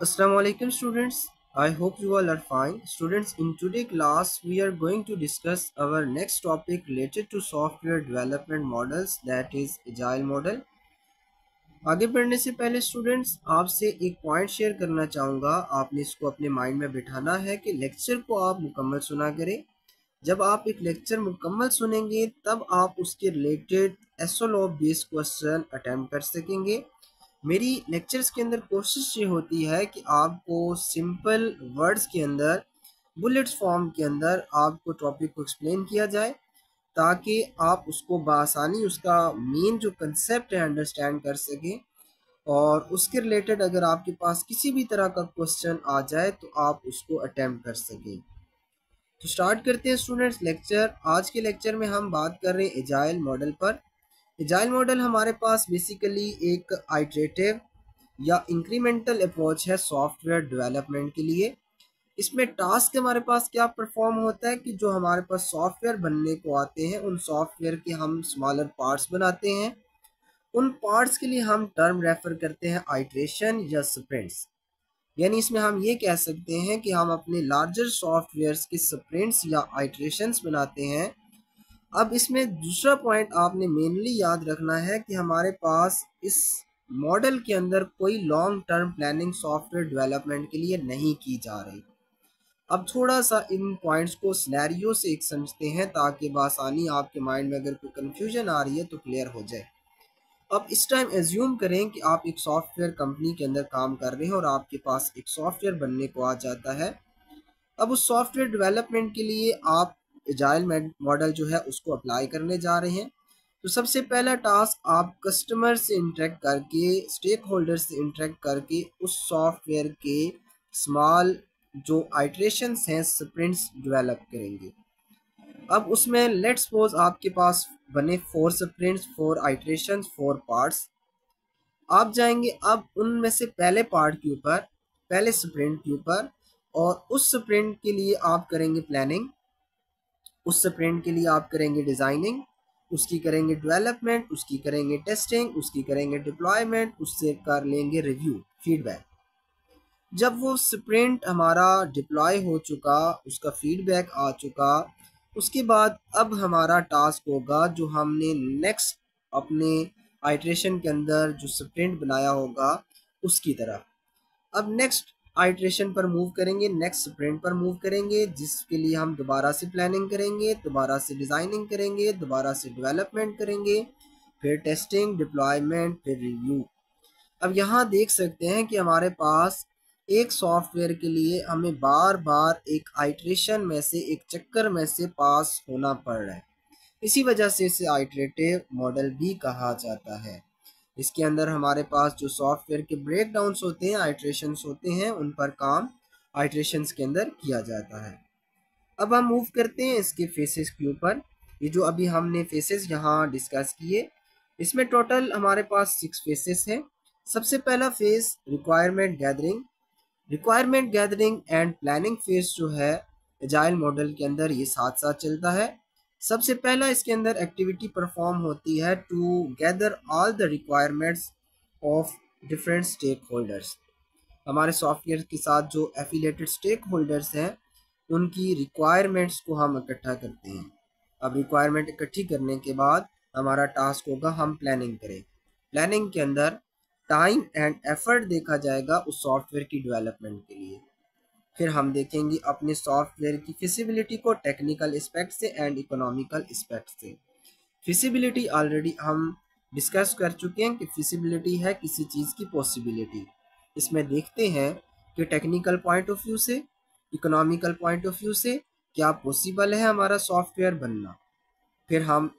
Assalamualaikum students. I hope you all are fine. Students, in today's class, we are going to discuss our next topic related to software development models, that is Agile model. आगे बढ़ने से पहले students आपसे एक point share करना चाहूँगा। आपने इसको अपने माइंड में बिठाना है कि लेक्चर को आप मुकम्मल सुना करें। जब आप एक लेक्चर मुकम्मल सुनेंगे तब आप उसके रिलेटेड एसओएलओ बेस्ड क्वेश्चन अटेम्प्ट कर सकेंगे। मेरी लेक्चर्स के अंदर कोशिश ये होती है कि आपको सिंपल वर्ड्स के अंदर बुलेट्स फॉर्म के अंदर आपको टॉपिक को एक्सप्लेन किया जाए ताकि आप उसको बआसानी उसका मेन जो कंसेप्ट है अंडरस्टैंड कर सकें, और उसके रिलेटेड अगर आपके पास किसी भी तरह का क्वेश्चन आ जाए तो आप उसको अटेम्प्ट कर सकें। तो स्टार्ट करते हैं स्टूडेंट्स लेक्चर। आज के लेक्चर में हम बात कर रहे हैं एजाइल मॉडल पर। एजाइल मॉडल हमारे पास बेसिकली एक आइटरेटिव या इंक्रीमेंटल अप्रोच है सॉफ्टवेयर डेवलपमेंट के लिए। इसमें टास्क हमारे पास क्या परफॉर्म होता है कि जो हमारे पास सॉफ्टवेयर बनने को आते हैं उन सॉफ्टवेयर के हम स्मॉलर पार्ट्स बनाते हैं। उन पार्ट्स के लिए हम टर्म रेफर करते हैं आइट्रेशन या स्प्रिंट्स। यानी इसमें हम ये कह सकते हैं कि हम अपने लार्जर सॉफ्टवेयर्स के स्प्रिंट्स या आइट्रेशंस बनाते हैं। अब इसमें दूसरा पॉइंट आपने मेनली याद रखना है कि हमारे पास इस मॉडल के अंदर कोई long term planning software development के लिए नहीं की जा रही। अब थोड़ा सा इन पॉइंट्स को सिनेरियो से एक समझते हैं ताकि बासानी आपके माइंड में अगर कोई कन्फ्यूजन आ रही है तो क्लियर हो जाए। अब इस टाइम एज्यूम करें कि आप एक सॉफ्टवेयर कंपनी के अंदर काम कर रहे हैं और आपके पास एक सॉफ्टवेयर बनने को आ जाता है। अब उस सॉफ्टवेयर डेवलपमेंट के लिए आप एजाइल मॉडल जो है उसको अप्लाई करने जा रहे हैं। तो सबसे पहला टास्क आप कस्टमर से इंटरेक्ट करके, स्टेक होल्डर से इंटरेक्ट करके उस सॉफ्टवेयर के स्मॉल जो आइट्रेशंस हैं स्प्रिंट्स डेवलप करेंगे। अब उसमें लेट्स सपोज आपके पास बने 4 स्प्रिंट्स, 4 आइट्रेशंस, 4 पार्ट्स। आप जाएंगे अब उनमें से पहले पार्ट के ऊपर, पहले स्प्रिंट के ऊपर, और उस स्प्रिंट के लिए आप करेंगे प्लानिंग, उस स्प्रिंट के लिए आप करेंगे डिज़ाइनिंग, उसकी करेंगे डेवलपमेंट, उसकी करेंगे टेस्टिंग, उसकी करेंगे डिप्लॉयमेंट, उससे कर लेंगे रिव्यू, फीडबैक। जब वो स्प्रिंट हमारा डिप्लॉय हो चुका, उसका फीडबैक आ चुका, उसके बाद अब हमारा टास्क होगा जो हमने नेक्स्ट अपने आइट्रेशन के अंदर जो स्प्रिंट बनाया होगा उसकी तरफ। अब नेक्स्ट आइट्रेशन पर मूव करेंगे, नेक्स्ट स्प्रिंट पर मूव करेंगे, जिसके लिए हम दोबारा से प्लानिंग करेंगे, दोबारा से डिज़ाइनिंग करेंगे, दोबारा से डेवलपमेंट करेंगे, फिर टेस्टिंग, डिप्लॉयमेंट, फिर रिव्यू। अब यहाँ देख सकते हैं कि हमारे पास एक सॉफ्टवेयर के लिए हमें बार बार एक आइट्रेशन में से, एक चक्कर में से पास होना पड़ रहा है। इसी वजह से इसे आइट्रेटिव मॉडल भी कहा जाता है। इसके अंदर हमारे पास जो सॉफ्टवेयर के ब्रेक डाउन्स होते हैं, आइट्रेशंस होते हैं, उन पर काम आइट्रेशंस के अंदर किया जाता है। अब हम मूव करते हैं इसके फेसेस के ऊपर। ये जो अभी हमने फेसेस यहाँ डिस्कस किए, इसमें टोटल हमारे पास 6 फेसेस हैं। सबसे पहला face requirement gathering. Requirement gathering and planning phase जो है एजाइल मॉडल के अंदर ये साथ साथ चलता है। सबसे पहला इसके अंदर एक्टिविटी परफॉर्म होती है to gather all the requirements of different stakeholders. हमारे सॉफ्टवेयर के साथ जो एफिलेटेड स्टेक होल्डर्स हैं उनकी रिक्वायरमेंट्स को हम इकट्ठा करते हैं। अब रिक्वायरमेंट इकट्ठी करने के बाद हमारा टास्क होगा हम प्लानिंग करें। प्लानिंग के अंदर टाइम एंड एफर्ट देखा जाएगा उस सॉफ्टवेयर की डेवलपमेंट के लिए। फिर हम देखेंगे अपने सॉफ्टवेयर की फिजिबिलिटी को टेक्निकल एस्पेक्ट से एंड इकोनॉमिकल एस्पेक्ट से। फिजिबिलिटी ऑलरेडी हम डिस्कस कर चुके हैं कि फिजिबिलिटी है किसी चीज़ की पॉसिबिलिटी। इसमें देखते हैं कि टेक्निकल पॉइंट ऑफ व्यू से, इकोनॉमिकल पॉइंट ऑफ व्यू से क्या पॉसिबल है हमारा सॉफ्टवेयर बनना। फिर हम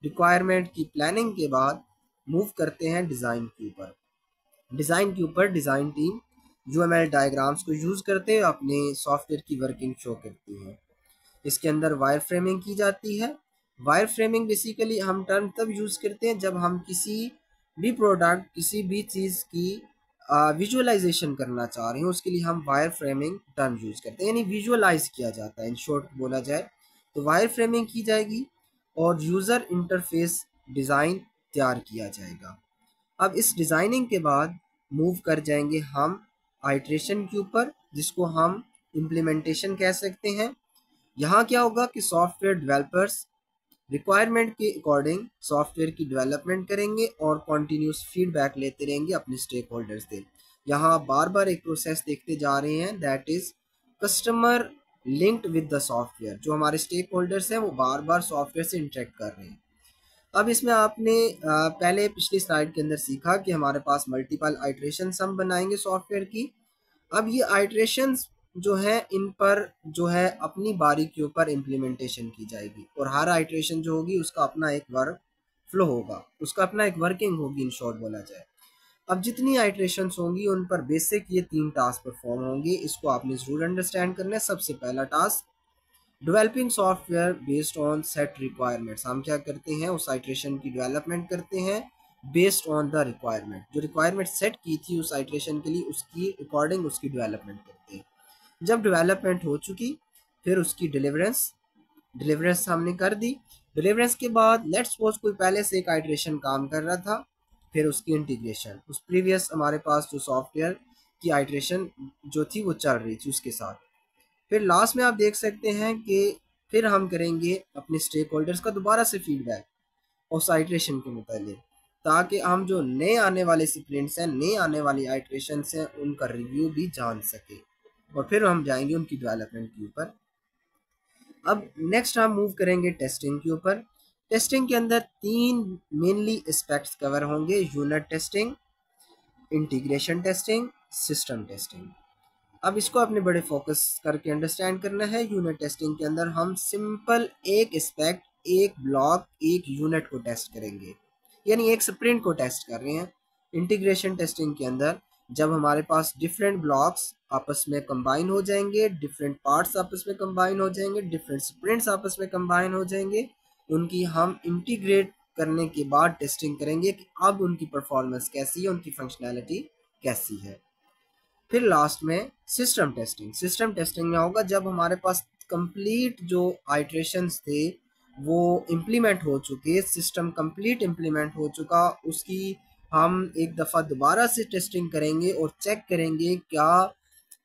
रिक्वायरमेंट की प्लानिंग के बाद मूव करते हैं डिज़ाइन के ऊपर। डिज़ाइन के ऊपर डिज़ाइन टीम यूएमएल डायग्राम्स को यूज़ करते हुए अपने सॉफ्टवेयर की वर्किंग शो करती है। इसके अंदर वायर फ्रेमिंग की जाती है। वायर फ्रेमिंग बेसिकली हम टर्म तब यूज़ करते हैं जब हम किसी भी प्रोडक्ट, किसी भी चीज़ की विजुअलाइजेशन करना चाह रहे हैं, उसके लिए हम वायर फ्रेमिंग टर्म यूज़ करते हैं, यानी विजुअलाइज किया जाता है। इन शॉर्ट बोला जाए तो वायर फ्रेमिंग की जाएगी और यूज़र इंटरफेस डिज़ाइन तैयार किया जाएगा। अब इस डिज़ाइनिंग के बाद मूव कर जाएंगे हम आइट्रेशन के ऊपर, जिसको हम इम्प्लीमेंटेशन कह सकते हैं। यहाँ क्या होगा कि सॉफ्टवेयर डेवलपर्स रिक्वायरमेंट के अकॉर्डिंग सॉफ्टवेयर की डेवलपमेंट करेंगे और कॉन्टीन्यूस फीडबैक लेते रहेंगे अपने स्टेक होल्डर्स से। यहाँ आप बार बार एक प्रोसेस देखते जा रहे हैं, that is customer linked with the software. जो हमारे स्टेक होल्डर्स हैं वो बार बार सॉफ्टवेयर से इंटरेक्ट कर रहे हैं। अब इसमें आपने पहले पिछली स्लाइड के अंदर सीखा कि हमारे पास मल्टीपल आइट्रेशन हम बनाएंगे सॉफ्टवेयर की। अब ये आइट्रेशंस जो है इन पर जो है अपनी बारी के ऊपर इम्प्लीमेंटेशन की जाएगी, और हर आइट्रेशन जो होगी उसका अपना एक वर्क फ्लो होगा, उसका अपना एक वर्किंग होगी इन शॉर्ट बोला जाए। अब जितनी आइट्रेशंस होंगी उन पर बेसिक ये 3 टास्क परफॉर्म होंगे, इसको आपने ज़रूर अंडरस्टैंड करना है। सबसे पहला task developing software based on set requirements. हम क्या करते हैं, उस आइट्रेशन की डेवलपमेंट करते हैं बेस्ड ऑन द रिक्वायरमेंट। जो रिक्वायरमेंट सेट की थी उस आइट्रेशन के लिए उसकी अकॉर्डिंग उसकी डेवलपमेंट करते हैं। जब डेवलपमेंट हो चुकी फिर उसकी डिलीवरेंस हमने कर दी। डिलीवरेंस के बाद लेट्स सपोज कोई पहले से एक आइट्रेशन काम कर रहा था, फिर उसकी इंटीग्रेशन उस प्रीवियस हमारे पास जो सॉफ्टवेयर की आइट्रेशन जो थी वो चल रही थी उसके साथ। फिर लास्ट में आप देख सकते हैं कि फिर हम करेंगे अपने स्टेक होल्डर्स का दोबारा से फीडबैक उस आइट्रेशन के मुतालिक, ताकि हम जो नए आने वाले स्प्रिंट्स हैं, नए आने वाली आइट्रेशंस हैं, उनका रिव्यू भी जान सके, और फिर हम जाएंगे उनकी डेवलपमेंट के ऊपर। अब नेक्स्ट हम मूव करेंगे टेस्टिंग के ऊपर। टेस्टिंग के अंदर 3 मेनली एस्पेक्ट्स कवर होंगे: unit testing, integration testing, system testing. अब इसको आपने बड़े फोकस करके अंडरस्टैंड करना है। यूनिट टेस्टिंग के अंदर हम सिंपल एक एस्पेक्ट, एक ब्लॉक, एक यूनिट को टेस्ट करेंगे, यानी एक स्प्रिंट को टेस्ट कर रहे हैं। इंटीग्रेशन टेस्टिंग के अंदर जब हमारे पास डिफरेंट ब्लॉक्स आपस में कंबाइन हो जाएंगे, डिफरेंट पार्ट्स आपस में कंबाइन हो जाएंगे, डिफरेंट स्प्रिंट्स आपस में कंबाइन हो जाएंगे, उनकी हम इंटीग्रेट करने के बाद टेस्टिंग करेंगे कि अब उनकी परफॉर्मेंस कैसी है, उनकी फंक्शनैलिटी कैसी है। फिर लास्ट में सिस्टम टेस्टिंग। सिस्टम टेस्टिंग में होगा जब हमारे पास कंप्लीट जो आइट्रेशंस थे वो इम्प्लीमेंट हो चुके, सिस्टम कंप्लीट इम्प्लीमेंट हो चुका, उसकी हम एक दफ़ा दोबारा से टेस्टिंग करेंगे और चेक करेंगे क्या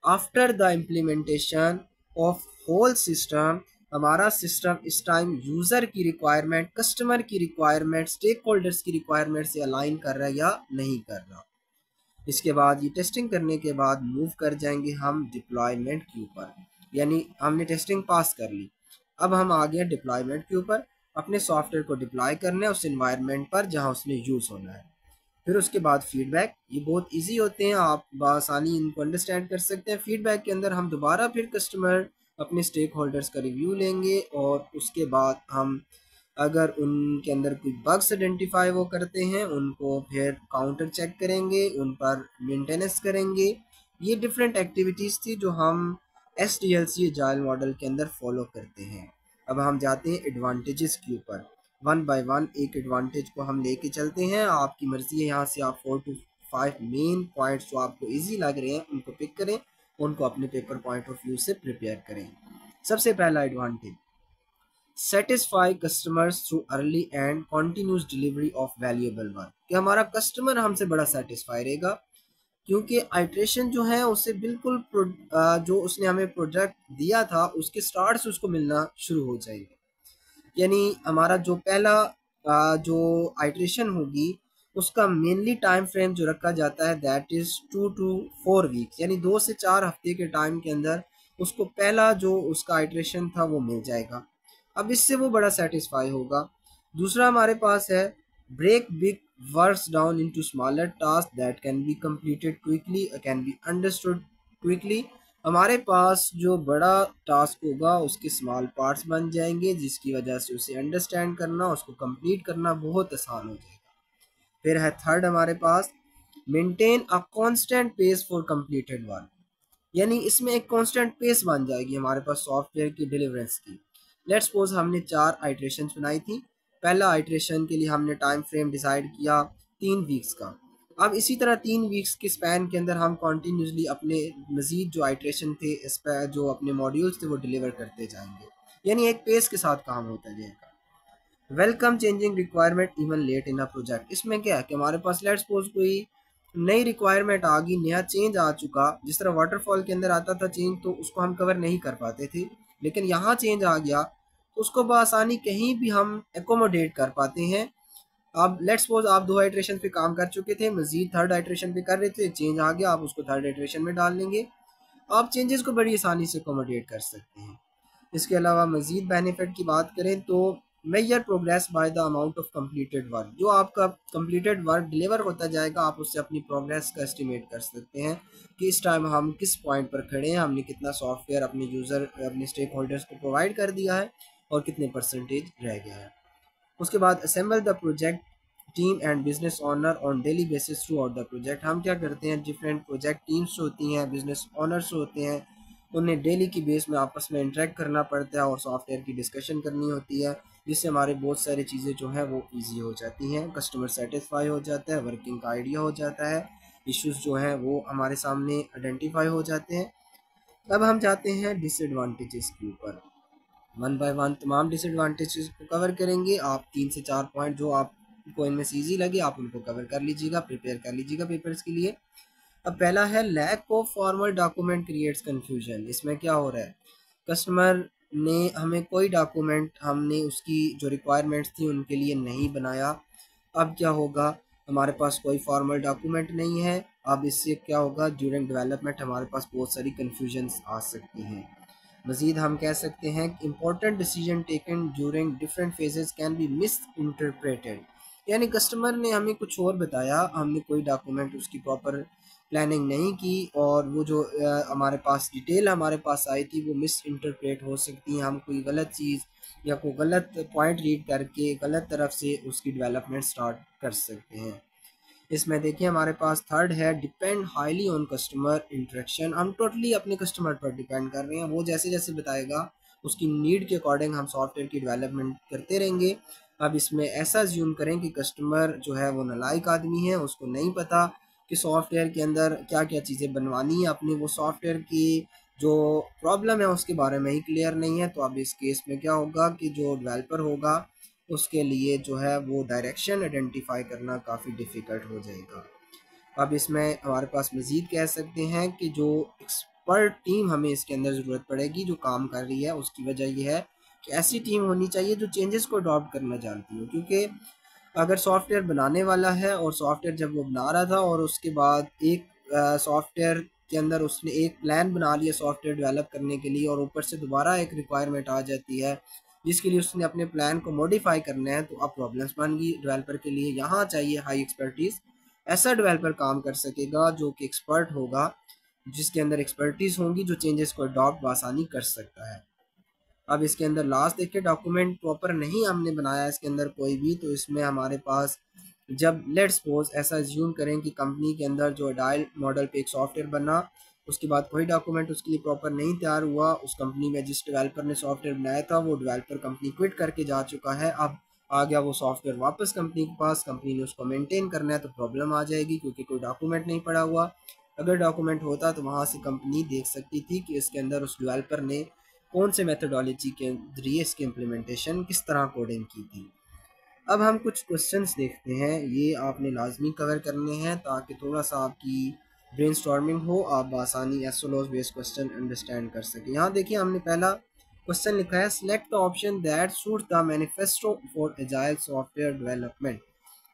after the implementation of whole system हमारा सिस्टम इस टाइम यूज़र की रिक्वायरमेंट, कस्टमर की रिक्वायरमेंट, स्टेक होल्डर्स की रिक्वायरमेंट से अलाइन कर रहा है या नहीं कर रहा। इसके बाद ये टेस्टिंग करने के बाद मूव कर जाएंगे हम डिप्लॉयमेंट के ऊपर, यानी हमने टेस्टिंग पास कर ली, अब हम आ गए डिप्लॉयमेंट के ऊपर। अपने सॉफ्टवेयर को डिप्लॉय करना है उस इन्वायरमेंट पर जहाँ उसने यूज़ होना है। फिर उसके बाद फीडबैक, ये बहुत इजी होते हैं, आप बआसानी इनको अंडरस्टैंड कर सकते हैं। फीडबैक के अंदर हम दोबारा फिर कस्टमर अपने स्टेक होल्डर्स का रिव्यू लेंगे, और उसके बाद हम अगर उनके अंदर कोई बग्स आइडेंटिफाई वो करते हैं उनको फिर काउंटर चेक करेंगे, उन पर मेंटेनेंस करेंगे। ये डिफरेंट एक्टिविटीज़ थी जो हम SDLC एजाइल मॉडल के अंदर फॉलो करते हैं। अब हम जाते हैं एडवांटेजेस के ऊपर, वन बाय वन एक एडवांटेज को हम लेके चलते हैं। आपकी मर्ज़ी है, यहाँ से आप 4 to 5 मेन पॉइंट्स जो आपको ईजी लग रहे हैं उनको पिक करें, उनको अपने पेपर पॉइंट ऑफ व्यू से प्रिपेयर करें। सबसे पहला advantage, satisfy customers through early and continuous delivery of valuable work. कि हमारा कस्टमर हमसे बड़ा सेटिस्फाई रहेगा, क्योंकि आइट्रेशन जो है उससे बिल्कुल जो उसने हमें प्रोजेक्ट दिया था उसके स्टार्ट से उसको मिलना शुरू हो जाएंगे। यानी हमारा जो पहला जो आइट्रेशन होगी उसका मेनली टाइम फ्रेम जो रखा जाता है दैट इज़ 2 to 4 वीक्स, यानी 2 से 4 हफ्ते के टाइम के अंदर उसको पहला जो उसका आइट्रेशन था वो मिल जाएगा। अब इससे वो बड़ा सेटिस्फाई होगा। दूसरा हमारे पास है break big works down into smaller task that can be completed quickly, can be understood quickly. हमारे पास जो बड़ा टास्क होगा उसके स्मॉल पार्ट्स बन जाएंगे, जिसकी वजह से उसे अंडरस्टैंड करना, उसको कंप्लीट करना बहुत आसान हो जाएगा। फिर है थर्ड हमारे पास maintain a constant pace for completed work, यानी इसमें एक कांस्टेंट पेस बन जाएगी हमारे पास सॉफ्टवेयर की डिलीवरेंस की। लेट्स सपोज हमने 4 आइट्रेशन बनाई थी। पहला आइट्रेशन के लिए हमने टाइम फ्रेम डिसाइड किया 3 वीक्स का। अब इसी तरह 3 वीक्स के स्पैन के अंदर हम कॉन्टीन्यूसली अपने मज़ीद जो आइट्रेशन थे इस पर जो अपने मॉड्यूल्स थे वो डिलीवर करते जाएंगे, यानी एक पेस के साथ काम होता जाएगा। Welcome changing requirement even late in a project. इसमें क्या है कि हमारे पास लेट्स सपोज कोई नई रिक्वायरमेंट आ गई, नया चेंज आ चुका, जिस तरह वाटरफॉल के अंदर आता था चेंज तो उसको हम कवर नहीं कर पाते थे, लेकिन यहाँ चेंज आ गया तो उसको बआसानी कहीं भी हम एकोमोडेट कर पाते हैं। अब लेट्स सपोज आप 2 आइट्रेशन पे काम कर चुके थे, मजीद थर्ड आइट्रेशन पे कर रहे थे, चेंज आ गया, आप उसको थर्ड आइट्रेशन में डाल लेंगे, आप चेंजेस को बड़ी आसानी से अकोमोडेट कर सकते हैं। इसके अलावा मजीद बेनिफिट की बात करें तो measure progress by the amount of completed work, जो आपका कंप्लीटेड वर्क डिलीवर होता जाएगा आप उससे अपनी प्रोग्रेस का एस्टिमेट कर सकते हैं कि इस टाइम हम किस पॉइंट पर खड़े हैं, हमने कितना सॉफ्टवेयर अपने यूज़र अपने स्टेक होल्डर्स को प्रोवाइड कर दिया है और कितने परसेंटेज रह गया है। उसके बाद assemble the project team and business honour on daily basis through out the project, हम क्या करते हैं डिफरेंट प्रोजेक्ट टीम्स होती हैं, बिजनेस ऑनर्स होते हैं, उन्हें डेली की बेस में आपस में इंटरेक्ट करना पड़ता है और सॉफ्टवेयर की डिस्कशन करनी होती है, जिससे हमारे बहुत सारी चीज़ें जो हैं वो ईजी हो जाती हैं, कस्टमर सेटिस्फाई हो जाता है, वर्किंग का आइडिया हो जाता है, इश्यूज जो हैं वो हमारे सामने आइडेंटिफाई हो जाते हैं। अब हम जाते हैं डिसएडवांटेजेस के ऊपर, वन बाय वन तमाम डिसएडवांटेजेस को कवर करेंगे। आप 3 से 4 पॉइंट जो आपको इनमें से ईजी लगे आप उनको कवर कर लीजिएगा, प्रिपेयर कर लीजिएगा पेपर्स के लिए। अब पहला है lack of formal document creates confusion. इसमें क्या हो रहा है, कस्टमर ने हमें कोई डॉक्यूमेंट हमने उसकी जो रिक्वायरमेंट्स थी उनके लिए नहीं बनाया, अब क्या होगा, हमारे पास कोई फॉर्मल डॉक्यूमेंट नहीं है, अब इससे क्या होगा ड्यूरिंग डेवलपमेंट हमारे पास बहुत सारी कन्फ्यूजन्स आ सकती हैं। मज़ीद हम कह सकते हैं कि important decision taken during different phases can be miss interpreted, यानी कस्टमर ने हमें कुछ और बताया, हमने कोई डॉक्यूमेंट उसकी प्रॉपर प्लानिंग नहीं की और वो जो हमारे पास डिटेल हमारे पास आई थी वो मिस इंटरप्रेट हो सकती है, हम कोई गलत चीज़ या कोई गलत पॉइंट रीड करके गलत तरफ से उसकी डेवलपमेंट स्टार्ट कर सकते हैं। इसमें देखिए हमारे पास थर्ड है depend highly on customer interaction, हम टोटली अपने कस्टमर पर डिपेंड कर रहे हैं, वो जैसे जैसे बताएगा उसकी नीड के अकॉर्डिंग हम सॉफ्टवेयर की डेवलपमेंट करते रहेंगे। अब इसमें ऐसा ज्यूम करें कि कस्टमर जो है वो नालायक आदमी है, उसको नहीं पता कि सॉफ्टवेयर के अंदर क्या क्या चीज़ें बनवानी है, अपने वो सॉफ्टवेयर की जो प्रॉब्लम है उसके बारे में ही क्लियर नहीं है, तो अब इस केस में क्या होगा कि जो डेवलपर होगा उसके लिए जो है वो डायरेक्शन आइडेंटिफाई करना काफ़ी डिफ़िकल्ट हो जाएगा। अब इसमें हमारे पास मज़ीद कह सकते हैं कि जो एक्सपर्ट टीम हमें इसके अंदर ज़रूरत पड़ेगी जो काम कर रही है, उसकी वजह यह है कि ऐसी टीम होनी चाहिए जो चेंजेस को अडॉप्ट करना जानती हो, क्योंकि अगर सॉफ्टवेयर बनाने वाला है और सॉफ्टवेयर जब वो बना रहा था और उसके बाद एक सॉफ्टवेयर के अंदर उसने एक प्लान बना लिया सॉफ्टवेयर डेवलप करने के लिए और ऊपर से दोबारा एक रिक्वायरमेंट आ जाती है जिसके लिए उसने अपने प्लान को मॉडिफाई करना है, तो अब प्रॉब्लम्स बन गई डेवलपर के लिए। यहाँ चाहिए हाई एक्सपर्टीज़, ऐसा डेवलपर काम कर सकेगा जो कि एक्सपर्ट होगा, जिसके अंदर एक्सपर्टीज़ होंगी, जो चेंजेस को अडॉप्ट बआसानी कर सकता है। अब इसके अंदर लास्ट देखिए डॉक्यूमेंट प्रॉपर नहीं हमने बनाया इसके अंदर कोई भी, तो इसमें हमारे पास जब लेट्स सपोज ऐसा ज्यूम करें कि कंपनी के अंदर जो डायल मॉडल पे एक सॉफ्टवेयर बना, उसके बाद कोई डॉक्यूमेंट उसके लिए प्रॉपर नहीं तैयार हुआ, उस कंपनी में जिस डेवलपर ने सॉफ्टवेयर बनाया था वो डेवलपर कंपनी क्विट करके जा चुका है, अब आ गया वो सॉफ्टवेयर वापस कंपनी के पास, कंपनी ने उसको मेंटेन करना है तो प्रॉब्लम आ जाएगी क्योंकि कोई डॉक्यूमेंट नहीं पड़ा हुआ। अगर डॉक्यूमेंट होता तो वहाँ से कंपनी देख सकती थी कि इसके अंदर उस डेवलपर ने कौन से मेथडोलॉजी के जरिए इसकी इम्प्लीमेंटेशन किस तरह कोडिंग की थी। अब हम कुछ क्वेश्चंस देखते हैं, ये आपने लाजमी कवर करने हैं ताकि थोड़ा सा आपकी ब्रेनस्टॉर्मिंग हो, आप आसानी एसओलॉज बेस्ड क्वेश्चन अंडरस्टैंड कर सकें। यहाँ देखिए हमने पहला क्वेश्चन लिखा है select the option that suit the manifesto for agile software development.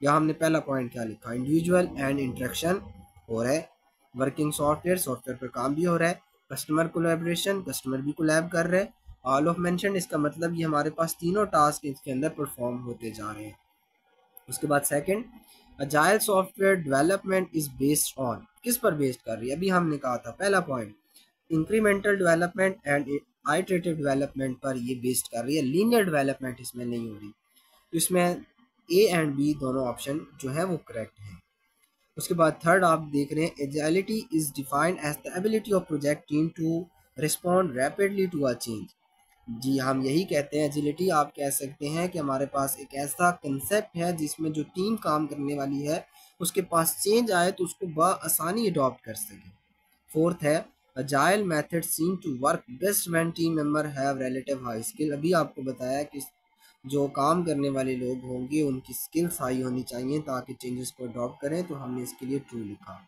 यहाँ हमने पहला पॉइंट क्या लिखा, इंडिविजुअल एंड इंटरेक्शन हो रहा है, वर्किंग सॉफ्टवेयर सॉफ्टवेयर पर काम भी हो रहा है, कस्टमर कोलैबोरेशन कस्टमर भी कोलैब कर रहे हैं, ऑल ऑफ मेंशन इसका मतलब ये हमारे पास तीनों टास्क इसके अंदर परफॉर्म होते जा रहे हैं। उसके बाद second agile software development is based on, किस पर बेस्ड कर रही है, अभी हमने कहा था पहला point incremental development and iterative development पर ये बेस्ड कर रही है, लीनियर डेवलपमेंट इसमें नहीं हो रही, तो इसमें ए एंड बी दोनों ऑप्शन जो है वो करेक्ट है। उसके बाद थर्ड आप देख रहे हैं agility is defined as the ability of project team to respond rapidly to a change. जी हम यही कहते हैं एजिलिटी, आप कह सकते हैं कि हमारे पास एक ऐसा कंसेप्ट है जिसमें जो टीम काम करने वाली है उसके पास चेंज आए तो उसको बआसानी अडॉप्ट कर सके। फोर्थ है agile method seem to work best when team member have relative high skill, अभी आपको बताया कि जो काम करने वाले लोग होंगे उनकी स्किल्स हाई होनी चाहिए ताकि चेंजेस को अडॉप्ट करें, तो हमने इसके लिए ट्रू लिखा।